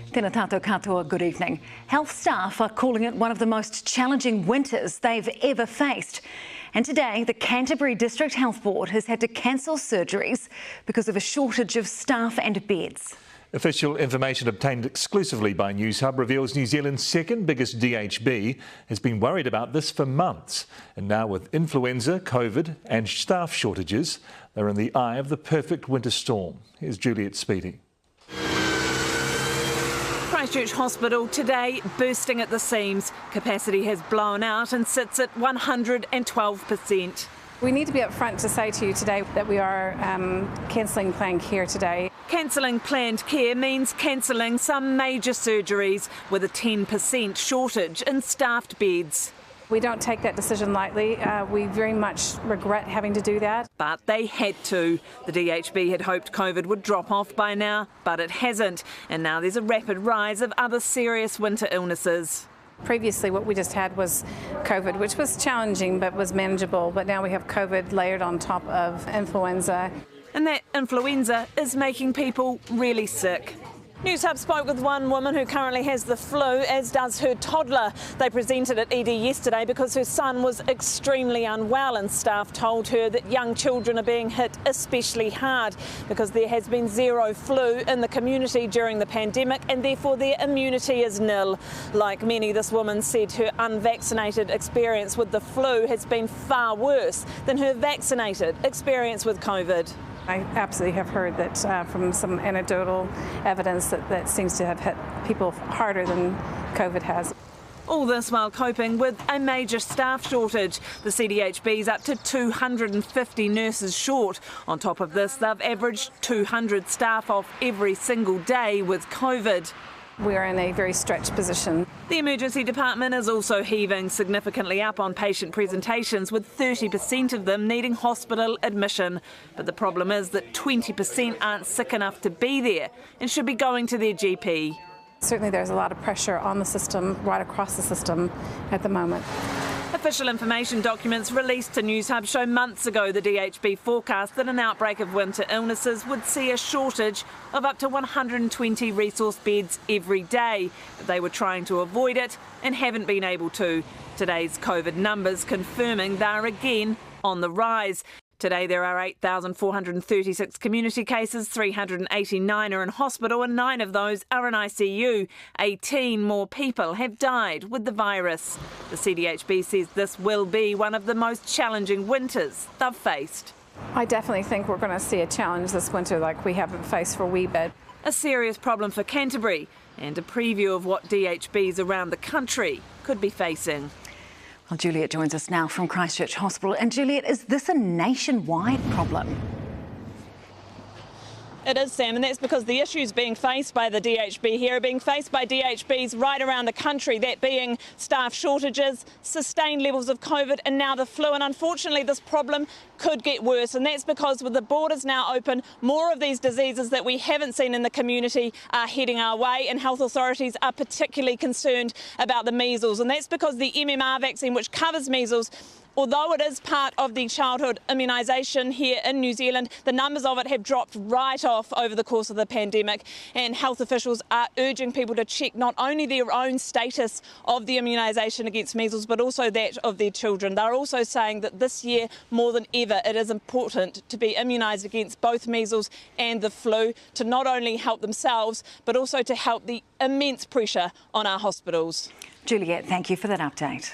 Tēnā tātou katoa, good evening. Health staff are calling it one of the most challenging winters they've ever faced. And today, the Canterbury District Health Board has had to cancel surgeries because of a shortage of staff and beds. Official information obtained exclusively by Newshub reveals New Zealand's second biggest DHB has been worried about this for months. And now with influenza, COVID and staff shortages, they're in the eye of the perfect winter storm. Here's Juliet Speedy. Christchurch Hospital today bursting at the seams. Capacity has blown out and sits at 112%. We need to be upfront to say to you today that we are cancelling planned care today. Cancelling planned care means cancelling some major surgeries with a 10% shortage in staffed beds. We don't take that decision lightly. We very much regret having to do that. But they had to. The DHB had hoped COVID would drop off by now, but it hasn't. And now there's a rapid rise of other serious winter illnesses. Previously, what we just had was COVID, which was challenging but was manageable. But now we have COVID layered on top of influenza. And that influenza is making people really sick. Newshub spoke with one woman who currently has the flu, as does her toddler. They presented at ED yesterday because her son was extremely unwell, and staff told her that young children are being hit especially hard because there has been zero flu in the community during the pandemic and therefore their immunity is nil. Like many, this woman said her unvaccinated experience with the flu has been far worse than her vaccinated experience with COVID. I absolutely have heard that from some anecdotal evidence that seems to have hit people harder than COVID has. All this while coping with a major staff shortage. The CDHB's up to 250 nurses short. On top of this, they've averaged 200 staff off every single day with COVID. We are in a very stretched position. The emergency department is also heaving significantly up on patient presentations, with 30% of them needing hospital admission. But the problem is that 20% aren't sick enough to be there and should be going to their GP. Certainly there's a lot of pressure on the system, right across the system at the moment. Official information documents released to Newshub show months ago the DHB forecast that an outbreak of winter illnesses would see a shortage of up to 120 resource beds every day. But they were trying to avoid it and haven't been able to. Today's COVID numbers confirming they're again on the rise. Today there are 8,436 community cases, 389 are in hospital and 9 of those are in ICU. 18 more people have died with the virus. The CDHB says this will be one of the most challenging winters they've faced. I definitely think we're going to see a challenge this winter like we haven't faced for a wee bit. A serious problem for Canterbury and a preview of what DHBs around the country could be facing. Well, Juliet joins us now from Christchurch Hospital. And Juliet, is this a nationwide problem? It is, Sam, and that's because the issues being faced by the DHB here are being faced by DHBs right around the country, that being staff shortages, sustained levels of COVID and now the flu. And unfortunately, this problem could get worse, and that's because with the borders now open, more of these diseases that we haven't seen in the community are heading our way, and health authorities are particularly concerned about the measles. And that's because the MMR vaccine, which covers measles, although it is part of the childhood immunisation here in New Zealand, the numbers of it have dropped right off over the course of the pandemic, and health officials are urging people to check not only their own status of the immunisation against measles but also that of their children. They're also saying that this year, more than ever, it is important to be immunised against both measles and the flu to not only help themselves but also to help the immense pressure on our hospitals. Juliet, thank you for that update.